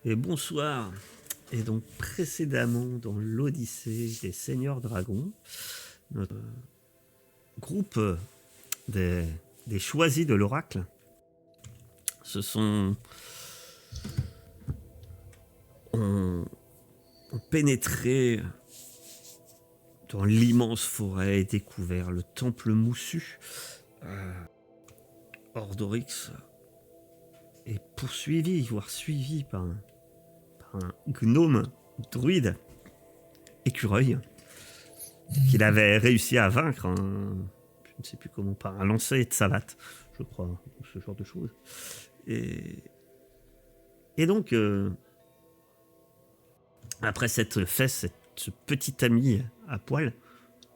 Et bonsoir. Et donc précédemment dans l'Odyssée des Seigneurs Dragons, notre groupe des, des choisis de l'oracle se sont ont pénétré dans l'immense forêt et découvert le temple moussu. Ordorix est poursuivi, voire suivi par un gnome druide écureuil qu'il avait réussi à vaincre, je ne sais plus comment, par un lancer de savate, je crois, ce genre de choses. Et donc, après cette fesse, ce petit ami à poil,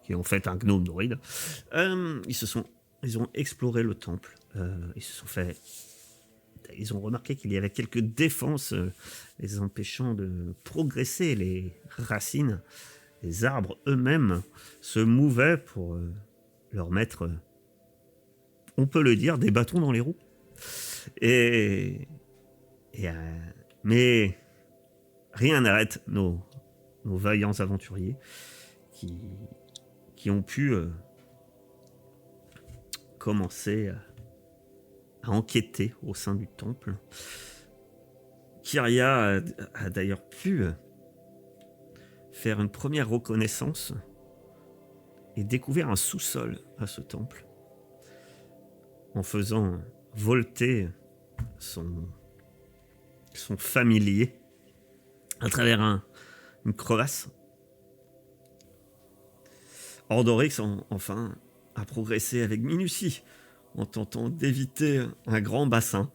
qui est en fait un gnome druide, ils ont exploré le temple. Ils ont remarqué qu'il y avait quelques défenses les empêchant de progresser. Les racines, les arbres eux-mêmes se mouvaient pour leur mettre, on peut le dire, des bâtons dans les roues. Mais rien n'arrête nos vaillants aventuriers qui ont pu commencer à enquêter au sein du temple. Kyria a d'ailleurs pu faire une première reconnaissance et découvert un sous-sol à ce temple en faisant volter son familier à travers une crevasse. Ordorix, enfin, a progressé avec minutie en tentant d'éviter un grand bassin,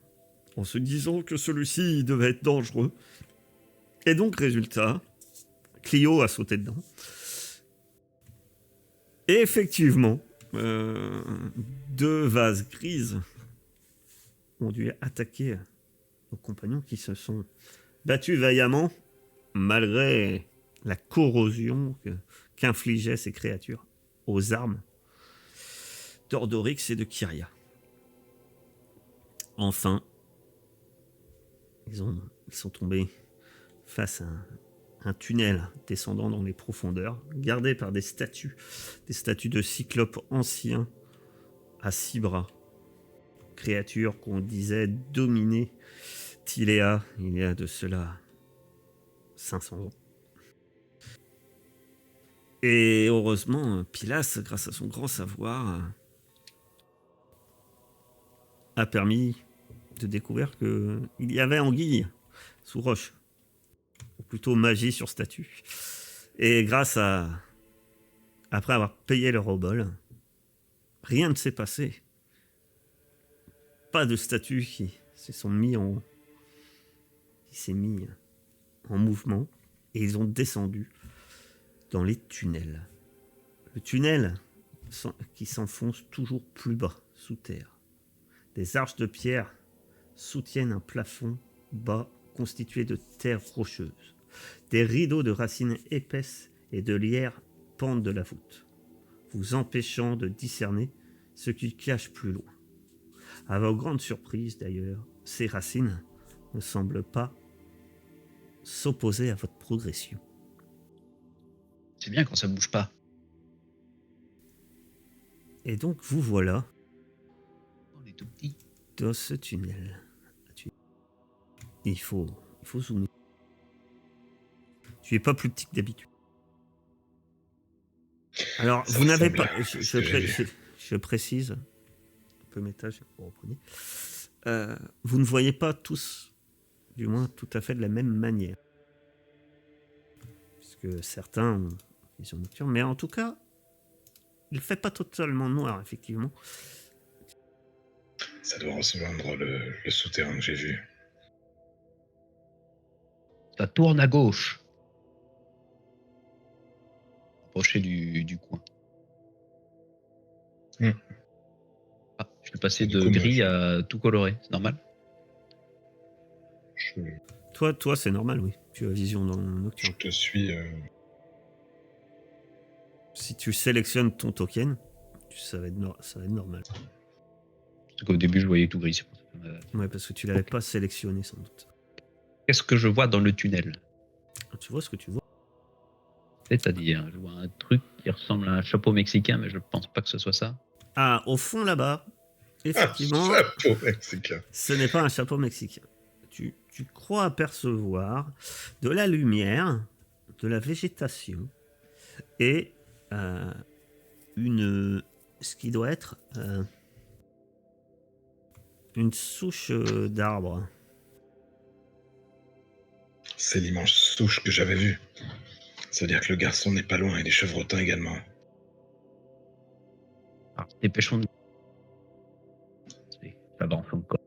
en se disant que celui-ci devait être dangereux. Et donc, résultat, Clio a sauté dedans. Et effectivement, deux vases grises ont dû attaquer nos compagnons qui se sont battus vaillamment malgré la corrosion qu'infligeaient ces créatures aux armes d'Ordorix et de Kyria. Enfin, ils sont tombés face à un tunnel descendant dans les profondeurs, gardé par des statues de cyclopes anciens à 6 bras, créatures qu'on disait dominer Tiléa il y a de cela 500 ans. Et heureusement, Pilas, grâce à son grand savoir, a permis de découvrir qu'il y avait anguille sous roche, ou plutôt magie sur statue. Et après avoir payé leur obol, rien ne s'est passé. Pas de statue qui s'est mis en mouvement, et ils ont descendu dans les tunnels. Le tunnel qui s'enfonce toujours plus bas, sous terre. Des arches de pierre soutiennent un plafond bas constitué de terre rocheuse. Des rideaux de racines épaisses et de lierre pendent de la voûte, vous empêchant de discerner ce qui cache plus loin. À vos grandes surprises d'ailleurs, ces racines ne semblent pas s'opposer à votre progression. C'est bien quand ça bouge pas. Et donc vous voilà On est tout petit. dans ce tunnel. Il faut zoomer. Tu es pas plus petit que d'habitude. Alors, vous n'avez pas... Je précise, un peu métage, vous reprenez. Vous ne voyez pas tous, du moins tout à fait de la même manière. Puisque certains ont vision nocturne, mais en tout cas, il ne fait pas totalement noir, effectivement. Ça doit rejoindre le souterrain que j'ai vu. Ça tourne à gauche. Approché du coin. Ah, je peux passer de gris à tout coloré, c'est normal? Toi, c'est normal, oui. Tu as vision nocturne. Je te suis. Si tu sélectionnes ton token, ça va être normal. Parce qu'au début, je voyais tout gris. Ouais, parce que tu l'avais pas sélectionné, sans doute. Qu'est-ce que je vois dans le tunnel? Tu vois ce que tu vois. C'est-à-dire, je vois un truc qui ressemble à un chapeau mexicain, mais je pense pas que ce soit ça. Ah, au fond là-bas, effectivement, Chapeau mexicain. ce n'est pas un chapeau mexicain. Tu crois apercevoir de la lumière, de la végétation et ce qui doit être une souche d'arbre. C'est l'immense souche que j'avais vue. Ça veut dire que le garçon n'est pas loin et les chevrotins également. Alors, dépêchons de. J'avance encore.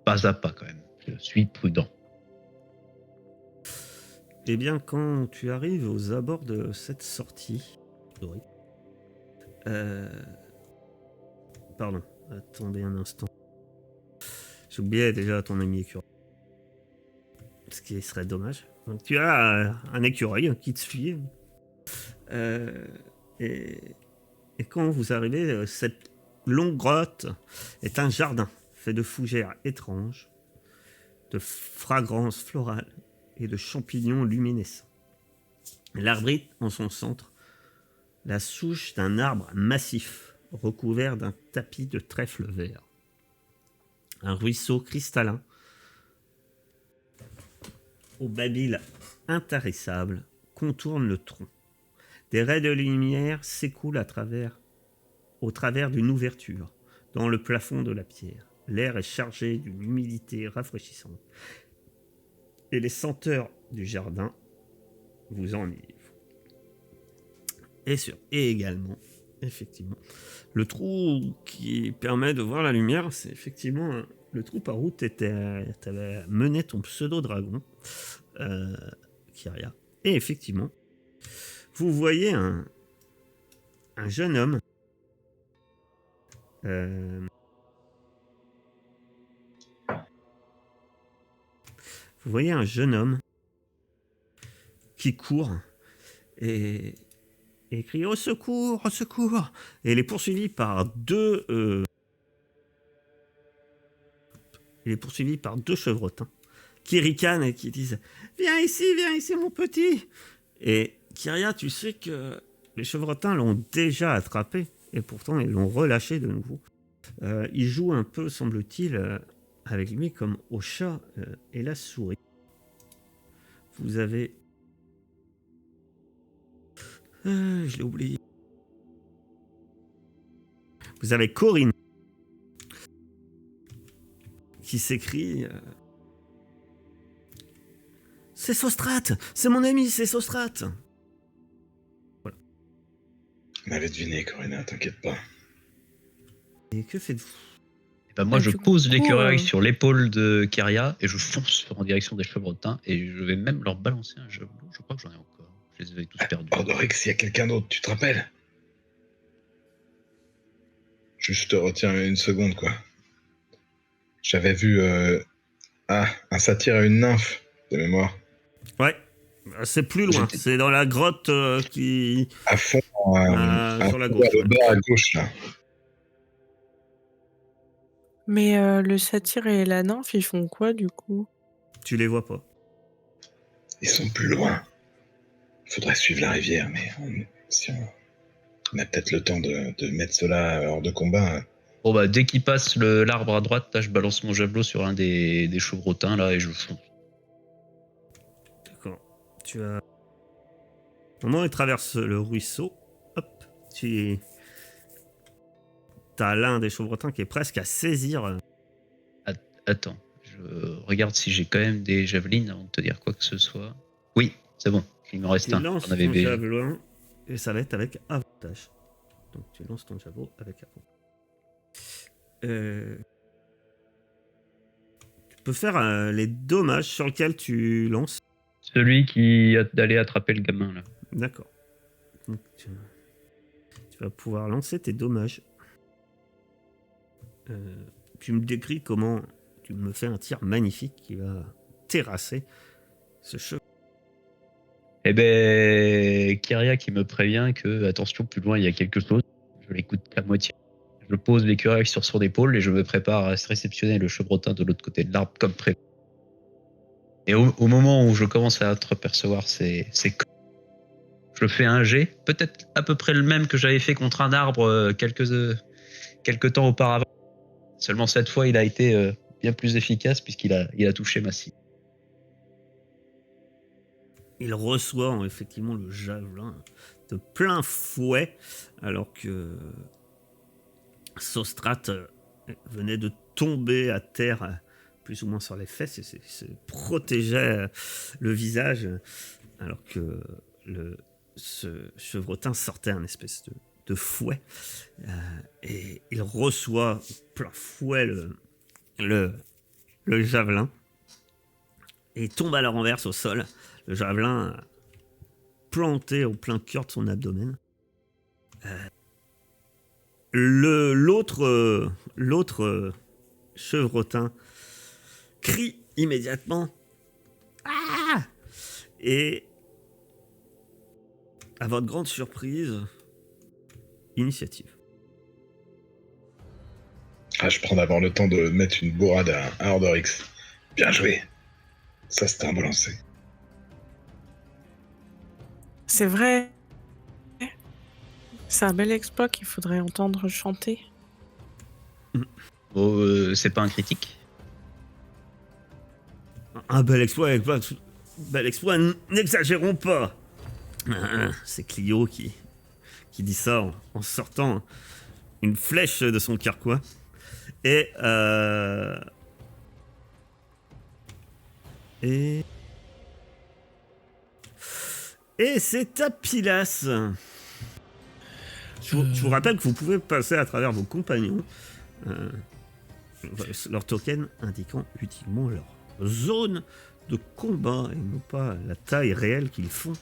Pas à pas quand même. Je suis prudent. Eh bien, quand tu arrives aux abords de cette sortie, Dori, pardon, attendez un instant. J'oubliais déjà ton ami écureuil. Ce qui serait dommage. Donc, tu as un écureuil qui te suit. Et quand vous arrivez, cette longue grotte est un jardin fait de fougères étranges, de fragrances florales et de champignons luminescents. L'arbrite en son centre, la souche d'un arbre massif recouvert d'un tapis de trèfle vert. Un ruisseau cristallin au babil intarissable contourne le tronc. Des raies de lumière s'écoulent au travers d'une ouverture dans le plafond de la pierre. L'air est chargé d'une humidité rafraîchissante et les senteurs du jardin vous enivrent. Et également, effectivement, le trou qui permet de voir la lumière, c'est effectivement le trou par où tu avais mené ton pseudo-dragon, Kyria. Et effectivement, vous voyez un jeune homme vous voyez un jeune homme qui court et crie au secours, au secours. Et il est poursuivi par deux chevrotins qui ricanent et qui disent viens ici mon petit. Et Kyria, tu sais que les chevrotins l'ont déjà attrapé et pourtant ils l'ont relâché de nouveau. Il joue un peu, semble-t-il, avec lui comme au chat et la souris. Vous avez... je l'ai oublié. Vous avez Corinne qui s'écrie c'est Sostrate, c'est mon ami, c'est Sostrate. Voilà. On avait deviné, Corinna, t'inquiète pas. Et que faites-vous? Ben moi, Et je du pose coup, l'écureuil sur l'épaule de Kyria et je fonce en direction des chevrotins et je vais même leur balancer un javelot. Je crois que j'en ai encore. Je les avais tous perdus. Ordorix, il y a quelqu'un d'autre, tu te rappelles? Je te retiens une seconde, quoi. J'avais vu un satyre et une nymphe, de mémoire. Ouais, c'est plus loin. C'est dans la grotte qui... À fond, sur la gauche. le bas à gauche, là. Mais le satyre et la nymphe, ils font quoi du coup? Tu les vois pas. Ils sont plus loin. Faudrait suivre la rivière, mais on a peut-être le temps de mettre cela hors de combat. Bon bah dès qu'il passe l'arbre à droite, là, je balance mon javelot sur un des chevrotins là et je fonce. D'accord. Tu as... Au moment où il traverse le ruisseau, hop, t'as l'un des chevrotins qui est presque à saisir. Attends, je regarde si j'ai quand même des javelines avant de te dire quoi que ce soit. Oui, c'est bon, il m'en reste Tu un. lances J'en avais ton déjà. javelot et ça va être avec avantage. Donc tu lances ton javelot avec avantage. Tu peux faire les dommages sur lesquels tu lances. Celui qui a d'aller attraper le gamin là. D'accord. Donc, tu vas pouvoir lancer tes dommages. Tu me décris comment tu me fais un tir magnifique qui va terrasser ce cheval. Eh ben, Kyria qui me prévient que attention, plus loin il y a quelque chose. Je l'écoute qu'à moitié. Je pose l'écureuil sur son épaule et je me prépare à réceptionner le chevrotin de l'autre côté de l'arbre comme prévu. Et au moment où je commence à entreapercevoir je fais un jet, peut-être à peu près le même que j'avais fait contre un arbre quelques temps auparavant. Seulement cette fois, il a été bien plus efficace puisqu'il a touché ma cible. Il reçoit effectivement le javelin de plein fouet, alors que Sostrate venait de tomber à terre, plus ou moins sur les fesses, et se protégeait le visage, alors que ce chevrotin sortait un espèce de fouet, et il reçoit plein fouet le javelin, et tombe à la renverse au sol, le javelin planté au plein cœur de son abdomen. L'autre chevrotin crie immédiatement « Ah !» Et à votre grande surprise, initiative. Ah, je prends d'abord le temps de mettre une bourrade à Ordorix. Bien joué. Ça, c'était un beau lancer. C'est vrai. C'est un bel exploit qu'il faudrait entendre chanter. Oh, c'est pas un critique. Un bel exploit, n'exagérons pas. C'est Clio qui dit ça en sortant une flèche de son carquois. Et c'est à Pilas. Je vous rappelle que vous pouvez passer à travers vos compagnons, leur token indiquant utilement leur zone de combat et non pas la taille réelle qu'ils font.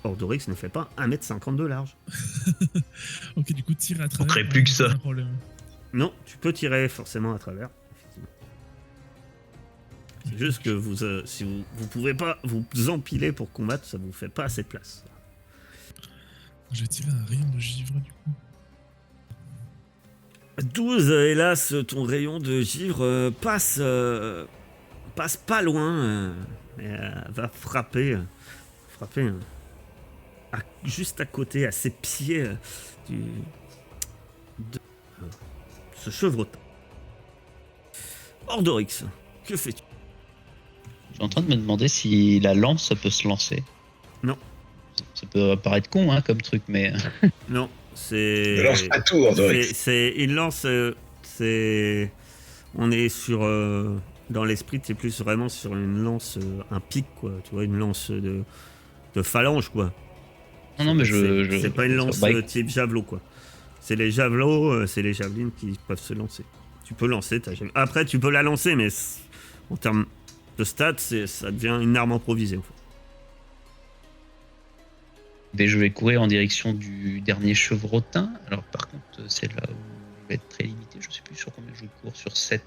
Ordorix ne fait pas 1m50 de large. Ok, du coup, tirer à travers. On crée plus que ça. Non, tu peux tirer forcément à travers. Effectivement. C'est juste que si vous pouvez pas vous empiler pour combattre, ça vous fait pas assez de place. Je vais tirer un rayon de givre du coup. 12, hélas, ton rayon de givre passe pas loin, mais va frapper juste à côté, à ses pieds de ce chevrotin. Ordorix, que fais-tu? Je suis en train de me demander si la lance, ça peut se lancer. Non. Ça peut paraître con, hein, comme truc, mais... Non, c'est... Ne lance pas tout, Ordorix. C'est une lance, on est sur... dans l'esprit, c'est plus vraiment sur une lance, un pic, quoi. Tu vois, une lance de phalange, quoi. Non, mais c'est pas une lance type javelot, quoi. C'est les javelots, c'est les javelines qui peuvent se lancer. Tu peux lancer ta javeline. Après, tu peux la lancer, mais en termes de stats, ça devient une arme improvisée, en fait. Et je vais courir en direction du dernier chevrotin. Alors, par contre, c'est là où je vais être très limité. Je sais plus sur combien je cours, sur 7.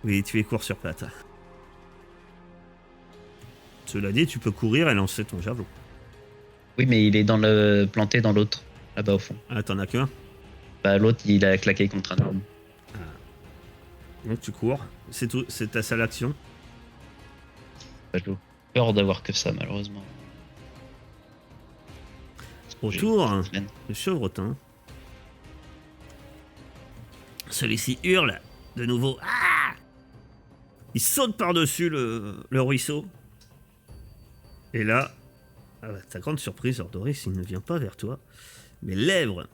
Oui, tu es court sur patte. Cela dit, tu peux courir et lancer ton javelot. Oui, mais il est planté dans l'autre, là-bas au fond. Ah, t'en as qu'un? Bah, l'autre, il a claqué contre un arbre. Donc tu cours, c'est tout, c'est ta seule action. Bah, j'ai peur d'avoir que ça, malheureusement. Autour, le chevrotin. Celui-ci hurle de nouveau. Ah! Il saute par-dessus le ruisseau. Et là, à ta grande surprise, Ordorix, il ne vient pas vers toi, mais lèvres.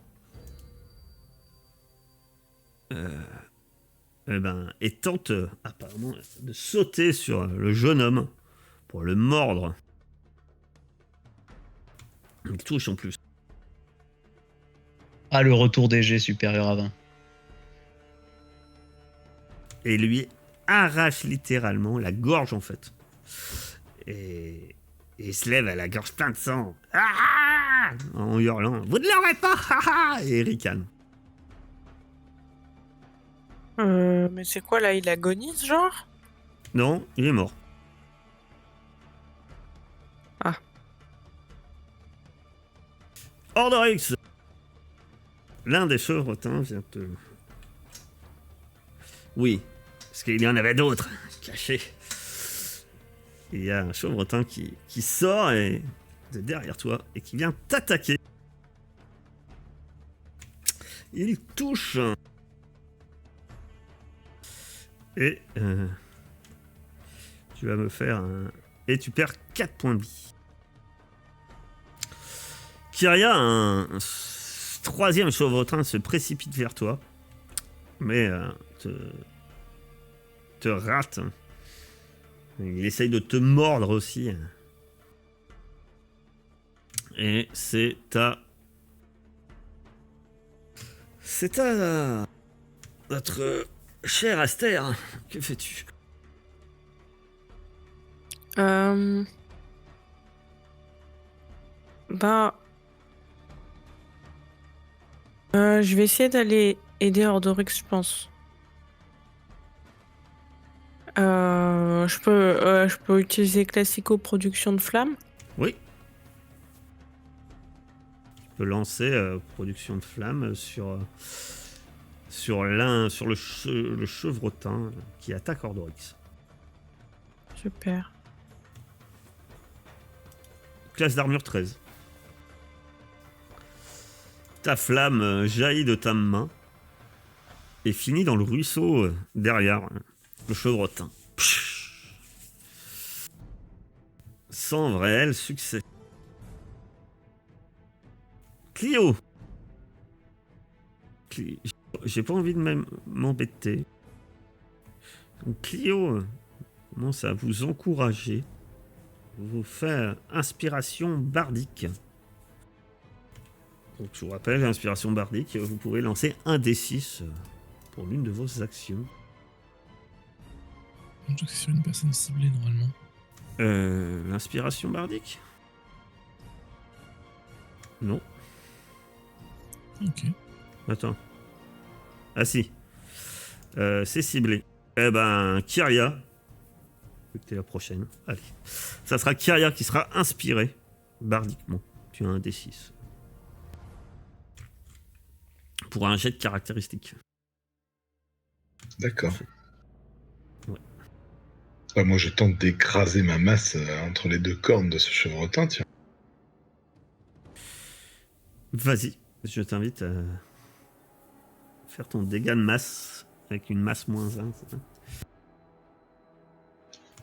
Et tente apparemment de sauter sur le jeune homme pour le mordre. Il touche en plus. Ah, le retour des jets supérieur à 20. Et lui arrache littéralement la gorge en fait. Et il se lève à la gorge plein de sang. Ah! En hurlant. Vous ne l'aurez pas! Ah! Et il ricane. Mais c'est quoi là? Il agonise, genre? Non, il est mort. Ah. Ordorix, l'un des chevrotins vient te... Oui, parce qu'il y en avait d'autres cachés. Il y a un chevrotin qui sort et de derrière toi et qui vient t'attaquer. Il touche. Et tu vas me faire un... Et tu perds 4 points de vie. Kyria, un troisième chevrotin se précipite vers toi. Mais te rate. Il essaye de te mordre aussi. Et c'est à notre cher Aster. Que fais-tu? Je vais essayer d'aller aider Ordorix, je pense. Je peux utiliser Classico Production de Flamme. Oui. Tu peux lancer production de flamme sur le chevrotin qui attaque Ordorix. Super. Classe d'armure 13. Ta flamme jaillit de ta main et finit dans le ruisseau derrière le chevrotin. Sans réel succès. Clio. J'ai pas envie de m'embêter. Donc Clio commence à vous encourager. Vous fait inspiration bardique. Donc je vous rappelle, inspiration bardique, vous pouvez lancer un D6 pour l'une de vos actions. Je crois que c'est sur une personne ciblée normalement. L'inspiration bardique? Non. Ok. Attends. Ah si. C'est ciblé. Eh ben, Kyria. T'es la prochaine. Allez. Ça sera Kyria qui sera inspirée bardiquement. Tu as un D6. Pour un jet de caractéristiques. D'accord. Ouais. Ouais, moi, je tente d'écraser ma masse entre les deux cornes de ce chevrotin, tiens. Vas-y. Je t'invite à faire ton dégât de masse avec une masse -1. C'est ça?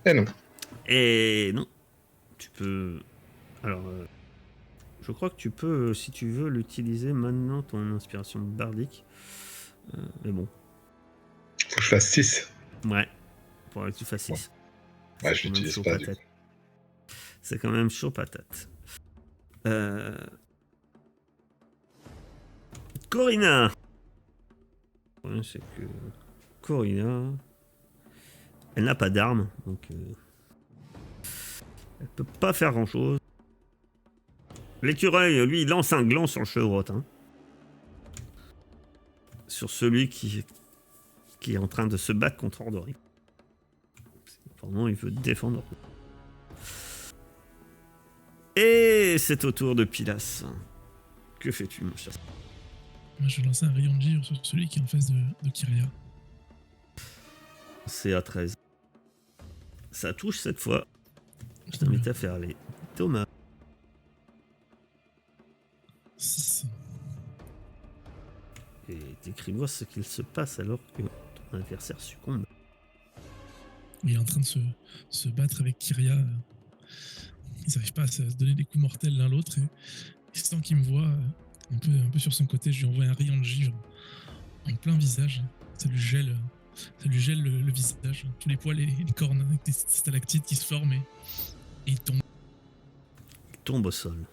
Eh non. Et non. Tu peux... Alors... je crois que tu peux, si tu veux, l'utiliser maintenant, ton inspiration bardique. Mais bon. Faut que je fasse 6. Ouais. Pour que tu fasses 6. Ouais, je l'utilise pas, du coup. C'est quand même chaud patate. Corina. Le problème, c'est que Corina... Elle n'a pas d'arme, donc... elle peut pas faire grand-chose. L'écureuil, lui, il lance un gland sur le chevrotin. Sur celui qui est en train de se battre contre Ordorix. Pendant, il veut défendre. Et c'est au tour de Pilas. Que fais-tu, mon cher? Moi, je vais lancer un rayon de givre sur celui qui est en face de Kyria. C'est à 13. Ça touche cette fois. Je t'invite à faire les Thomas. 6. Et décris-moi ce qu'il se passe alors que ton adversaire succombe. Il est en train de se battre avec Kyria. Ils n'arrivent pas à se donner des coups mortels l'un l'autre. Et sans qu'il me voit, un peu sur son côté, je lui envoie un rayon de givre en plein visage. Ça lui gèle le visage, tous les poils et les cornes avec des stalactites qui se forment et il tombe. Il tombe au sol.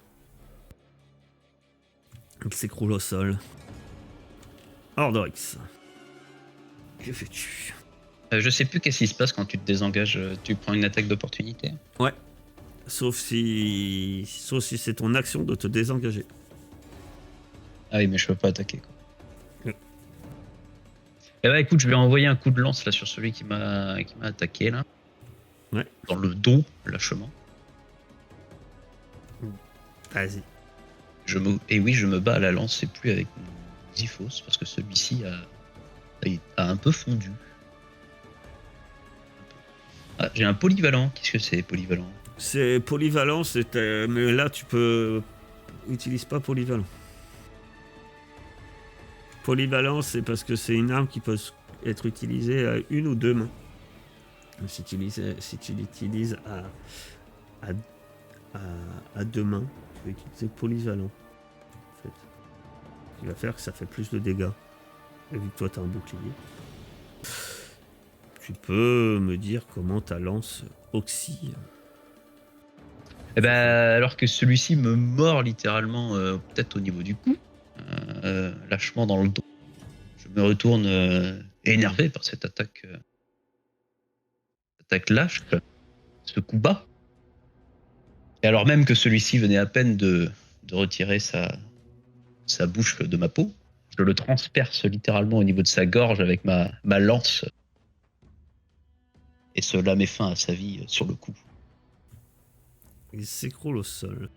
Il s'écroule au sol. Ordorix. Que fais-tu? Je sais plus qu'est-ce qui se passe quand tu te désengages. Tu prends une attaque d'opportunité. Ouais. Sauf si c'est ton action de te désengager. Ah oui, mais je peux pas attaquer, quoi. Ouais. Eh bah écoute, je vais envoyer un coup de lance là sur celui qui m'a attaqué là. Ouais. Dans le dos, lâchement. Vas-y. Et oui, je me bats à la lance et plus avec Xiphos, parce que celui-ci a un peu fondu. Ah, j'ai un polyvalent. Qu'est-ce que c'est, polyvalent? C'est polyvalent, mais là tu peux... Utilise pas polyvalent. Polyvalent, c'est parce que c'est une arme qui peut être utilisée à une ou deux mains. Si tu l'utilises à deux mains, tu peux utiliser polyvalent. En fait. Ce qui va faire que ça fait plus de dégâts. Et vu que toi tu as un bouclier, tu peux me dire comment ta lance oscille. Eh ben, alors que celui-ci me mord littéralement, peut-être au niveau du cou, lâchement dans le dos. Je me retourne énervé par cette attaque lâche, quoi. Ce coup bas. Et alors même que celui-ci venait à peine de retirer sa bouche de ma peau, je le transperce littéralement au niveau de sa gorge avec ma lance. Et cela met fin à sa vie sur le coup. Il s'écroule au sol.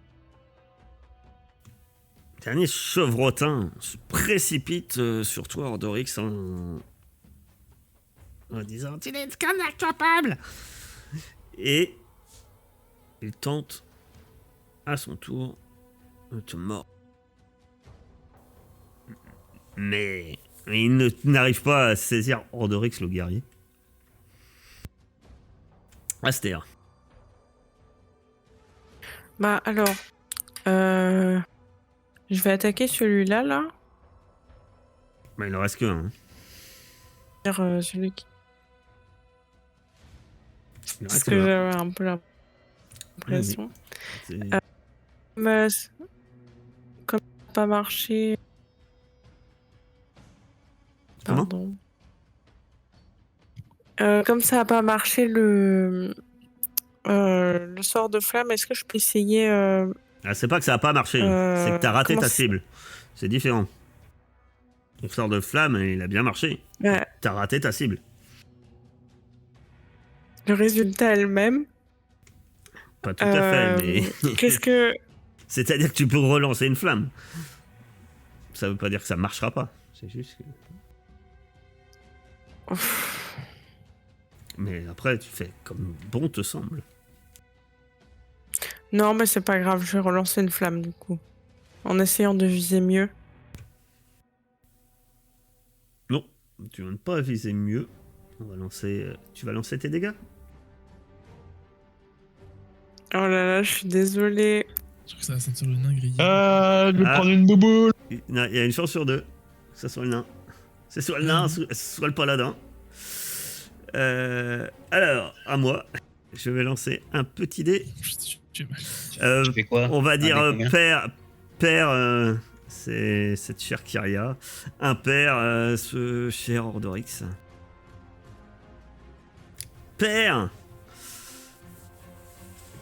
Dernier chevrotin se précipite sur toi, Ordorix, en disant « Tu n'es qu'un incapable !» Et il tente à son tour de te mordre. Mais il n'arrive pas à saisir Ordorix, le guerrier. Aster. Bah alors, je vais attaquer celui-là, là. Bah, il en reste qu'un. Hein. Celui qui... Il en Parce reste que qu'un. j'avais un peu l'impression. C'est- Mais comme ça n'a pas marché... Comment Pardon. Comme ça n'a pas marché le sort de flamme, est-ce que je peux essayer... Ah, c'est pas que ça a pas marché, c'est que t'as raté comment ta c'est- cible. C'est différent. Ton sort de flamme, il a bien marché. Ouais, T'as raté ta cible. le résultat est le même. Pas tout à fait, mais... Qu'est-ce que... C'est-à-dire que tu peux relancer une flamme. Ça veut pas dire que ça marchera pas. C'est juste que... Ouf. Mais après, tu fais comme bon te semble. Non, mais c'est pas grave, je vais relancer une flamme du coup. En essayant de viser mieux. Non, tu vas ne pas viser mieux. On va lancer... Tu vas lancer tes dégâts. Oh là là, je suis désolée. Je crois que ça va sentir le nain grillé. Je vais Ah. prendre une bouboule. Il y a une chance sur deux que ça soit le nain. C'est soit le nain, soit le paladin. Alors, à moi. Je vais lancer un petit dé. J'ai mal. Tu fais quoi? On va Un dire dé combien? père, c'est cette chère Kyria. Un père, ce cher Ordorix. Père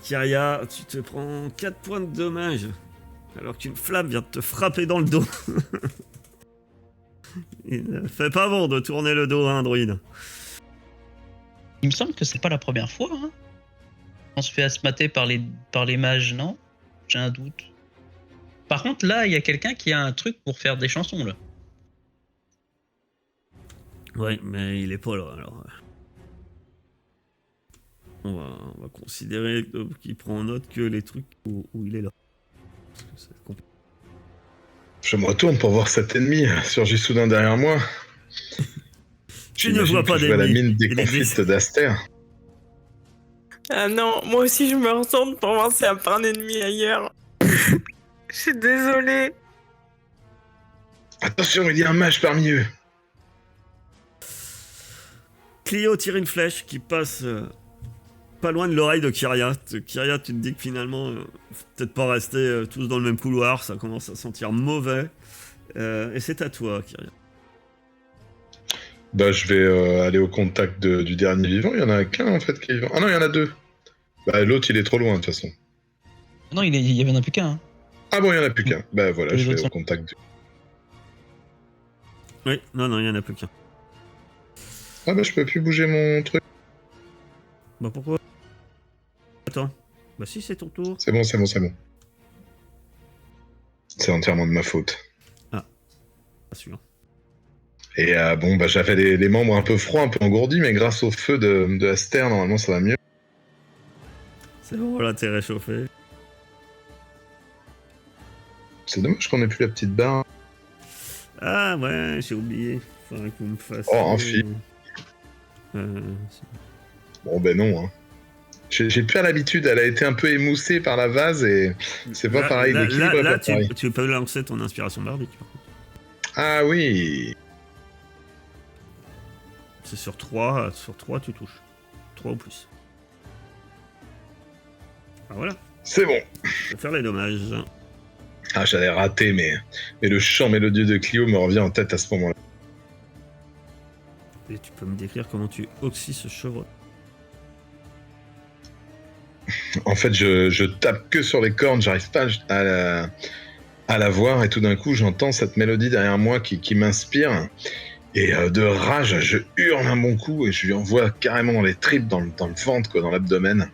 Kyria, tu te prends 4 points de dommage. Alors qu'une flamme vient de te frapper dans le dos. Il ne fait pas bon de tourner le dos à un druide. Il me semble que c'est pas la première fois. Hein. On se fait asmater par les mages, non? J'ai un doute. Par contre, là, il y a quelqu'un qui a un truc pour faire des chansons, là. Ouais, mais il est pas là, alors. On va considérer qu'il prend en note que les trucs où il est là. Parce que c'est compliqué. Je me retourne pour voir cet ennemi surgit soudain derrière moi. Tu ne vois pas Je vois la d'ennemi. mine Il est déconfite d'Aster. Ah non, moi aussi je me retourne pour voir s'il n'y a pas un ennemi ailleurs. Je suis désolée. Attention, il y a un mage parmi eux. Clio tire une flèche qui passe pas loin de l'oreille de Kyria. Kyria, tu te dis que finalement, faut peut-être pas rester tous dans le même couloir, ça commence à sentir mauvais. Et c'est à toi, Kyria. Bah, je vais aller au contact du dernier vivant. Il y en a qu'un en fait qui est vivant. Ah non, il y en a deux. Bah, l'autre il est trop loin de toute façon. Non, il y en a plus qu'un. Hein. Ah bon, il y en a plus qu'un. Bah voilà, Les je autres vais sont- au contact du. Oui, non, il y en a plus qu'un. Ah bah, je peux plus bouger mon truc. Bah pourquoi? Attends. Bah si, c'est ton tour. C'est bon. C'est entièrement de ma faute. sûr. Et bon, bah, j'avais les membres un peu froids, un peu engourdis, mais grâce au feu de Aster, normalement, ça va mieux. C'est bon, là, t'es réchauffé. C'est dommage qu'on ait plus la petite barre. Ah ouais, j'ai oublié. Faudrait que vous me fassiez... Oh, un fil. Euh, Bon, ben non, hein. J'ai plus l'habitude, elle a été un peu émoussée par la vase et c'est pas pareil. L'équilibre est pas pareil. tu peux lancer ton inspiration bardique, par contre. Ah oui. C'est sur 3, tu touches. 3 ou plus. Ah voilà, C'est bon. je vais faire les dommages. Ah, j'avais raté, mais le chant mélodieux de Clio me revient en tête à ce moment-là. Et tu peux me décrire comment tu oxys ce chevreau. En fait, je tape que sur les cordes, j'arrive pas à la voir et tout d'un coup, j'entends cette mélodie derrière moi qui m'inspire. Et de rage, je hurle un bon coup et je lui envoie carrément dans les tripes, dans le ventre, quoi, dans l'abdomen.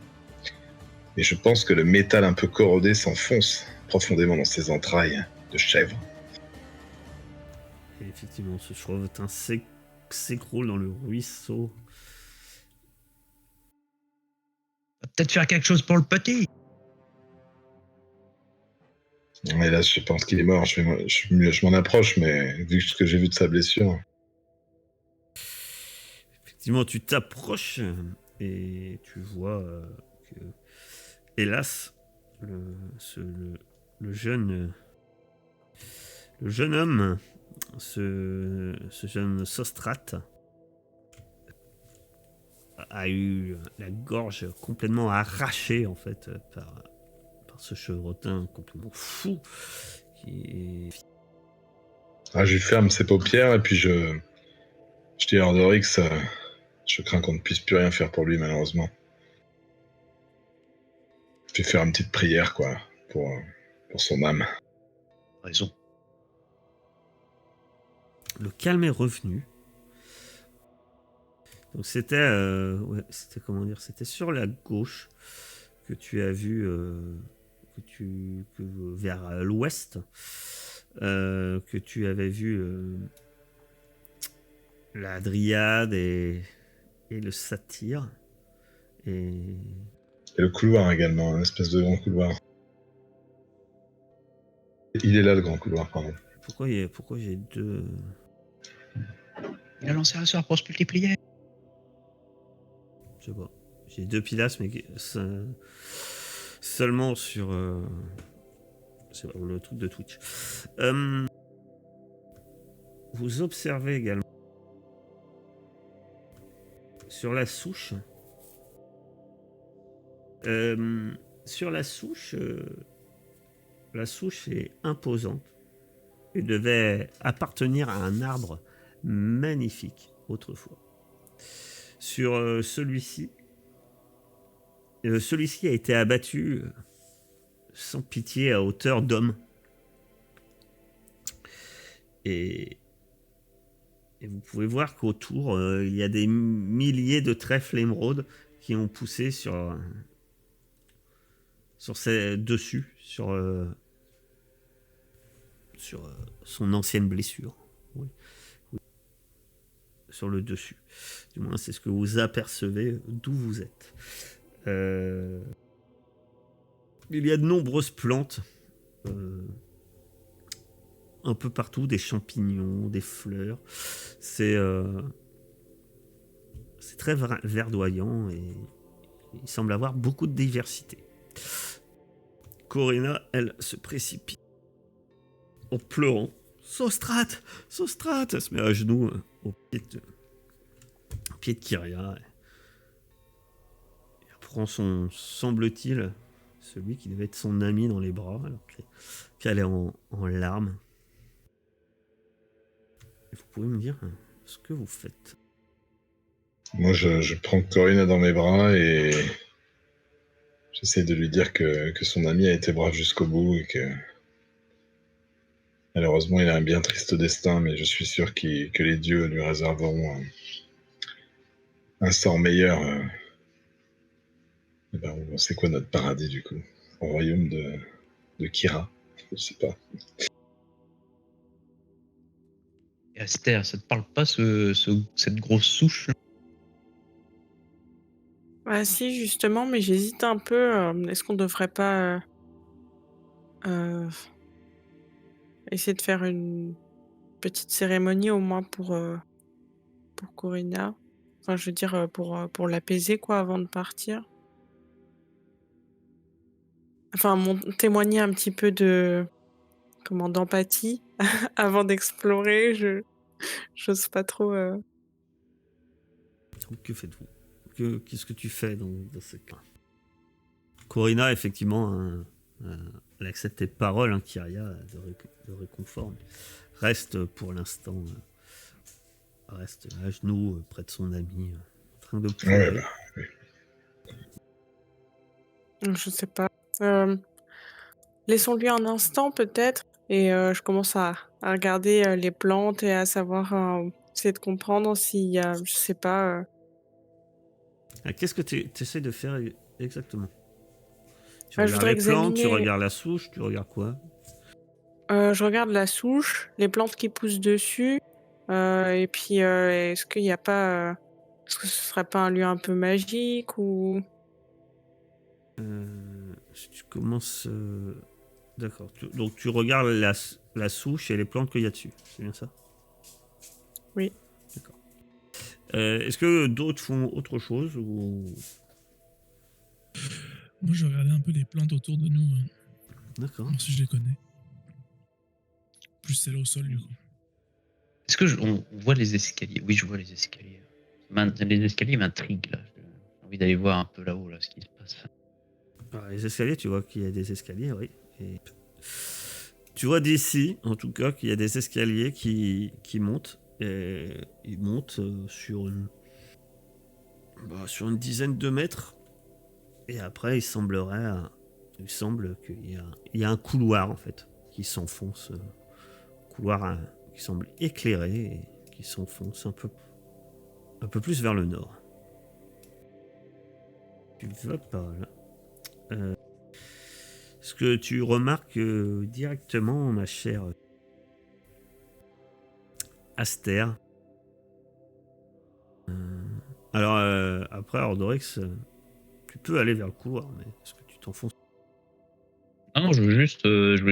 Et je pense que le métal un peu corrodé s'enfonce profondément dans ses entrailles de chèvre. Et effectivement, ce chevrotin s'écroule dans le ruisseau. Va peut-être faire quelque chose pour le petit. Et là, je pense qu'il est mort. Je m'en approche, mais vu ce que j'ai vu de sa blessure. Effectivement, tu t'approches et tu vois que, hélas, le jeune homme, ce jeune Sostrate, a eu la gorge complètement arrachée en fait par ce chevrotin complètement fou Ah, je lui ferme ses paupières et puis je dis à Ordorix, je crains qu'on ne puisse plus rien faire pour lui malheureusement. Je vais faire une petite prière quoi pour son âme. Raison. Le calme est revenu. Donc c'était comment dire, c'était sur la gauche que tu as vu vers l'ouest que tu avais vu la Dryade et le Satyre et le couloir également, une espèce de grand couloir. Il est là le grand couloir, pardon. Pourquoi j'ai deux... Il a lancé un sort pour se multiplier. Je sais pas. J'ai deux pilastres, mais seulement sur c'est le truc de Twitch. Vous observez également sur la souche. Sur la souche est imposante et devait appartenir à un arbre magnifique autrefois. Sur celui-ci a été abattu sans pitié à hauteur d'homme. Et vous pouvez voir qu'autour, il y a des milliers de trèfles émeraudes qui ont poussé sur dessus, sur son ancienne blessure. Oui. Sur le dessus. Du moins, c'est ce que vous apercevez d'où vous êtes. Il y a de nombreuses plantes un peu partout, des champignons, des fleurs. C'est très verdoyant et il semble avoir beaucoup de diversité. Corinna, elle, se précipite en pleurant. Sostrate, elle se met à genoux au pied de Kyria. Elle prend semble-t-il, celui qui devait être son ami dans les bras, alors qu'elle est en larmes. Et vous pouvez me dire ce que vous faites. Moi, je prends Corinna dans mes bras et j'essaie de lui dire que son ami a été brave jusqu'au bout et que malheureusement, il a un bien triste destin, mais je suis sûr que les dieux lui réserveront un sort meilleur. C'est quoi notre paradis, du coup? Au royaume de Kira? Je sais pas. Et Aster, ça te parle pas cette grosse souche là? Ah si, justement, mais j'hésite un peu. Est-ce qu'on devrait pas euh, essayer de faire une petite cérémonie au moins pour Corina? Enfin, je veux dire, pour l'apaiser, quoi, avant de partir. Enfin, témoigner un petit peu d'empathie avant d'explorer. J'ose pas trop. Donc, que faites-vous? Qu'est-ce que tu fais dans ce cas? Corina, effectivement, elle accepte tes paroles, hein, Kyria, de réconfort. Mais reste pour l'instant, reste à genoux près de son ami, en train de Ouais, pleurer. Je sais pas. Laissons-lui un instant peut-être et je commence à regarder, les plantes et à savoir, essayer de comprendre s'il y a, je sais pas, Qu'est-ce que tu essaies de faire exactement? Tu je regardes voudrais les plantes, tu examiner, regardes la souche, tu regardes quoi? je regarde la souche, les plantes qui poussent dessus, et puis, est-ce qu'il y a pas, est-ce que ce serait pas un lieu un peu magique ou Si tu commences. D'accord. Donc tu regardes la souche et les plantes qu'il y a dessus. C'est bien ça? oui. D'accord. Est-ce que d'autres font autre chose ou... Moi, je regardais un peu les plantes autour de nous, D'accord. voir si je les connais. Plus celles au sol, du coup. Est-ce que on voit les escaliers? Oui, je vois les escaliers. Les escaliers m'intriguent là. J'ai envie d'aller voir un peu là-haut là, ce qui se passe. Alors, les escaliers, tu vois qu'il y a des escaliers, oui. Et tu vois d'ici, en tout cas, qu'il y a des escaliers qui montent. Et ils montent sur une dizaine de mètres. Et après, il semble qu'il y a un couloir, en fait, qui s'enfonce. Couloir qui semble éclairé et qui s'enfonce un peu plus vers le nord. Tu vas par là. Ce que tu remarques directement, ma chère Aster. Alors, après Ordorix, tu peux aller vers le couloir, mais est-ce que tu t'enfonces? Non, je voulais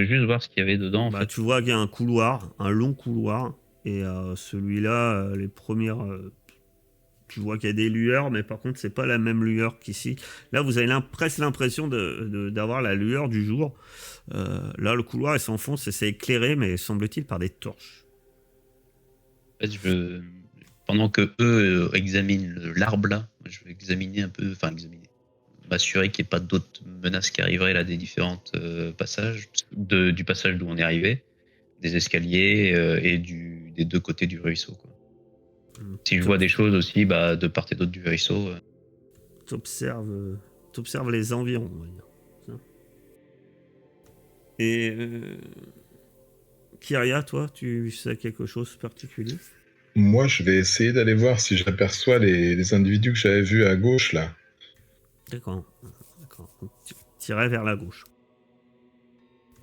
juste voir ce qu'il y avait dedans en fait. Tu vois qu'il y a un couloir, un long couloir, et celui-là, les premières. Tu vois qu'il y a des lueurs, mais par contre, c'est pas la même lueur qu'ici. Là, vous avez presque l'impression d'avoir la lueur du jour. Là, le couloir, il s'enfonce et c'est éclairé, mais semble-t-il par des torches. En fait, pendant que eux examinent l'arbre là, je vais examiner un peu, enfin examiner, m'assurer qu'il n'y ait pas d'autres menaces qui arriveraient là des différentes passages, du passage d'où on est arrivé, des escaliers et des deux côtés du ruisseau, quoi. Si je vois des choses aussi, de part et d'autre du ruisseau. T'observes les environs, on va dire. Ça. Et Kyria, toi, tu sais quelque chose de particulier? Moi, je vais essayer d'aller voir si j'aperçois les individus que j'avais vus à gauche, là. D'accord. Donc, tu irais vers la gauche.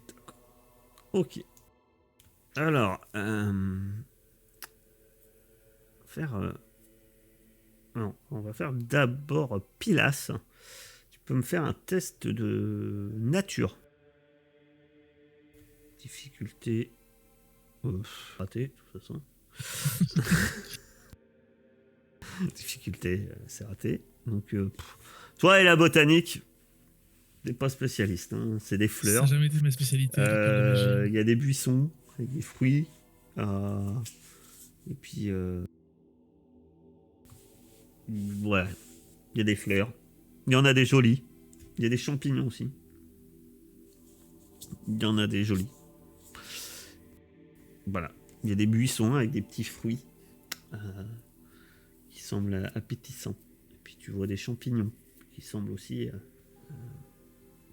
D'accord. Ok. Alors, non, on va faire d'abord Pilas. Tu peux me faire un test de nature. Difficulté raté, de toute façon. Difficulté, c'est raté. Donc, toi et la botanique, t'es pas spécialiste. Hein. C'est des Ça n'a fleurs. jamais été ma spécialité, les cours de magie. Il y a des buissons avec des fruits. Et puis, voilà. Il y a des fleurs. Il y en a des jolies. Il y a des champignons aussi. Il y en a des jolis. Voilà. Il y a des buissons avec des petits fruits qui semblent appétissants. Et puis tu vois des champignons qui semblent aussi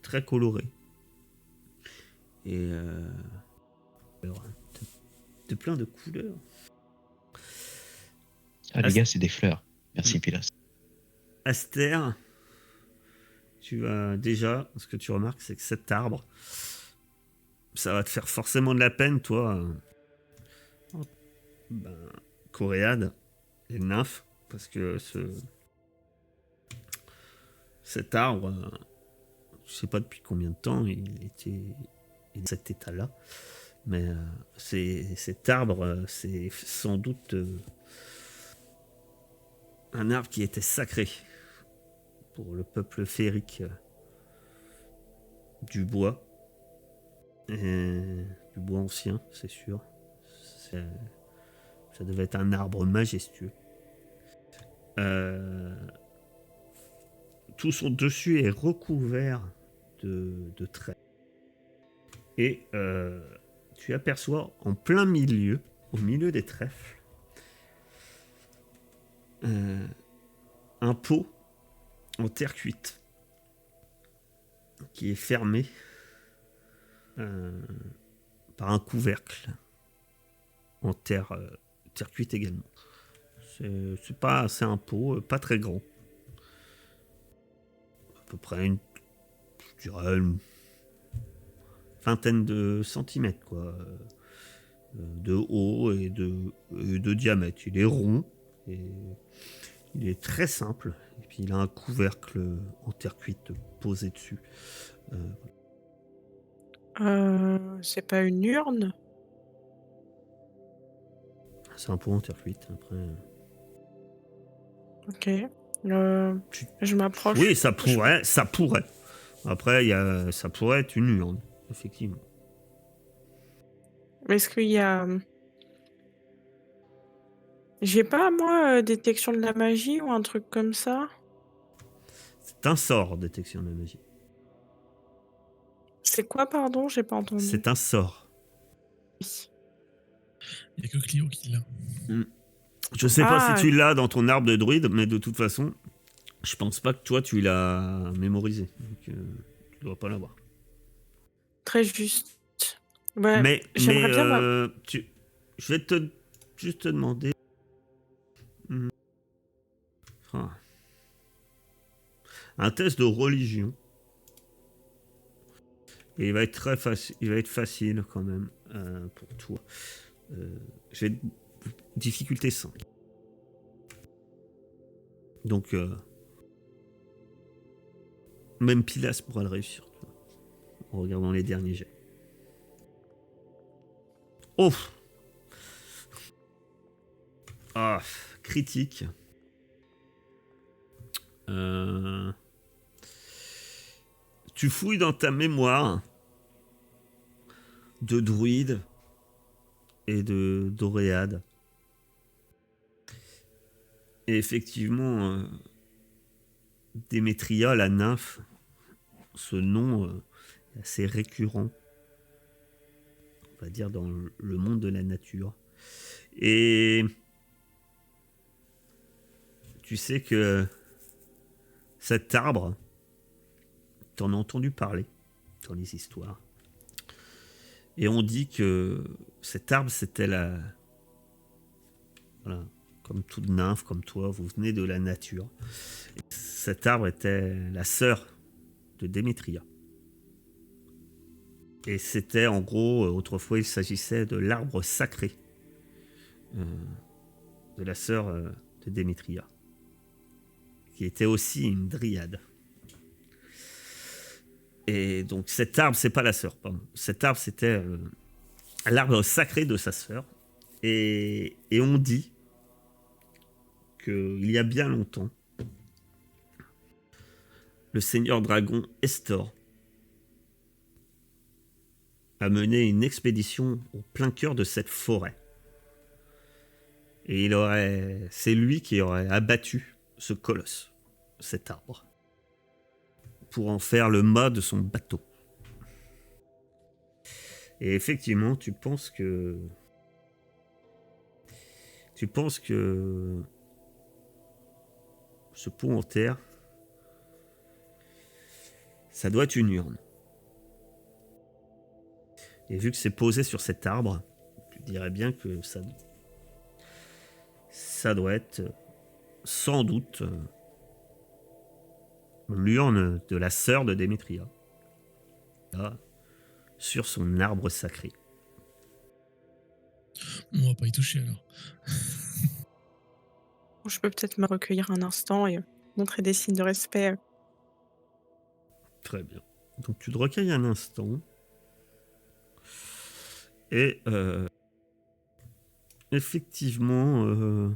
très colorés. Et alors, de plein de couleurs. Ah les gars, c'est des fleurs. Merci Pilas. Aster, tu as déjà, ce que tu remarques, c'est que cet arbre, ça va te faire forcément de la peine, toi, Coréade et nymphe, parce que cet arbre, je sais pas depuis combien de temps il était dans cet état-là, mais cet arbre, c'est sans doute un arbre qui était sacré pour le peuple féerique du bois, et du bois ancien, c'est sûr. Ça devait être un arbre majestueux. Tout son dessus est recouvert de traits. Et tu aperçois en plein milieu, au milieu des trèfles, un pot en terre cuite qui est fermé par un couvercle en terre cuite également. C'est un pot pas très grand, à peu près je dirais une vingtaine de centimètres quoi, de haut et de diamètre. Il est rond et il est très simple. Et puis il a un couvercle en terre cuite posé dessus. C'est pas une urne? C'est un pot en terre cuite. Après, Ok. Je m'approche. oui, ça pourrait. Après, ça pourrait être une urne, effectivement. Mais est-ce qu'il y a... J'ai pas, moi, détection de la magie ou un truc comme ça? C'est un sort, détection de la magie. C'est quoi, pardon? J'ai pas entendu. C'est un sort. Il n'y a que Clio qui l'a. Je sais pas Ah. si tu l'as dans ton arbre de druide, mais de toute façon, je pense pas que toi tu l'as mémorisé. Donc, tu dois pas l'avoir. Très juste. Ouais, Mais j'aimerais bien... je vais juste te demander. Ah. Un test de religion. Et il va être très facile. Il va être facile quand même pour toi. Je vais difficulté 5. Donc même Pilas pourra le réussir, tu vois, en regardant les derniers jets. Oh, critique. Tu fouilles dans ta mémoire de druide et de d'oréade. Et effectivement, Démétria, la nymphe, ce nom est assez récurrent, on va dire, dans le monde de la nature. Et tu sais que cet arbre, t'en as entendu parler dans les histoires. Et on dit que cet arbre, c'était la... Voilà, comme toute nymphe, comme toi, vous venez de la nature. Et cet arbre était la sœur de Démétria. Et c'était en gros, autrefois il s'agissait de l'arbre sacré de la sœur de Démétria, qui était aussi une dryade. Et donc cet arbre, c'est pas la sœur, pardon. Cet arbre, c'était l'arbre sacré de sa sœur. Et on dit qu'il y a bien longtemps, le seigneur dragon Estor a mené une expédition au plein cœur de cette forêt. Et c'est lui qui aurait abattu ce colosse, cet arbre, pour en faire le mât de son bateau. Et effectivement, tu penses que ce pot en terre, ça doit être une urne. Et vu que c'est posé sur cet arbre, tu dirais bien que ça doit être sans doute l'urne de la sœur de Démétria, là, sur son arbre sacré. On va pas y toucher alors. Je peux peut-être me recueillir un instant et montrer des signes de respect. Très bien. Donc tu te recueilles un instant. Et effectivement,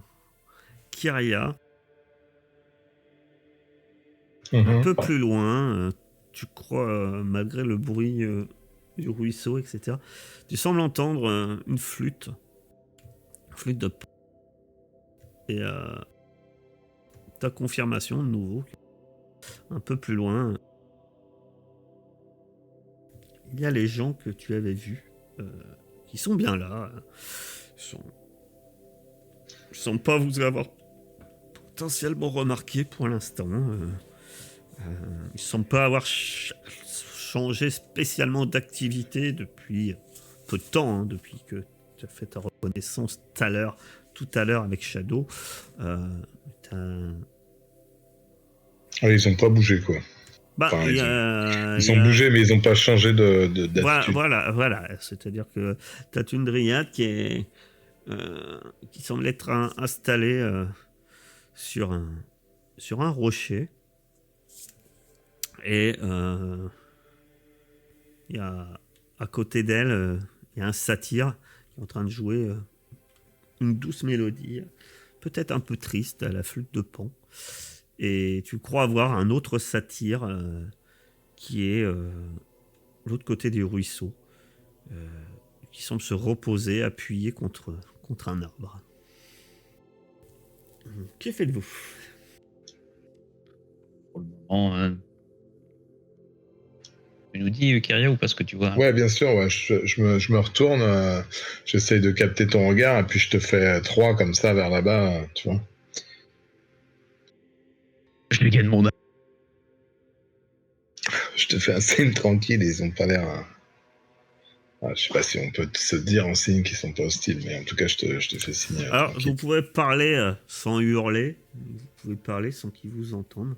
Kyria, un peu plus loin, tu crois, malgré le bruit du ruisseau, etc., tu sembles entendre une flûte de pan. Et ta confirmation de nouveau, un peu plus loin, il y a les gens que tu avais vus, qui sont bien là. Ils ne semblent pas vous avoir potentiellement remarqué pour l'instant. Ils ne semblent pas avoir changé spécialement d'activité depuis peu de temps, hein, depuis que tu as fait ta reconnaissance tout à l'heure avec Shadow. Oui, ils ont pas bougé, quoi. Bah, Enfin, ils ont bougé, mais ils n'ont pas changé d'attitude. Voilà. C'est-à-dire que tu as une dryade qui semble être installée sur un rocher. Et il y a à côté d'elle, il y a un satyre qui est en train de jouer une douce mélodie, peut-être un peu triste, à la flûte de Pan. Et tu crois voir un autre satyre qui est de l'autre côté du ruisseau, qui semble se reposer, appuyé contre un arbre. Que faites-vous? Pour le moment, tu nous dis, Kyria, ou pas ce que tu vois? Ouais, bien sûr, ouais. Je me retourne, j'essaye de capter ton regard, et puis je te fais 3 comme ça vers là-bas, tu vois. Je lui gagne mon âme. Je te fais un signe tranquille, et ils ont pas l'air... je sais pas si on peut se dire en signe qu'ils sont pas hostiles, mais en tout cas, je te fais signe Alors, tranquille. vous pouvez parler sans hurler, vous pouvez parler sans qu'ils vous entendent.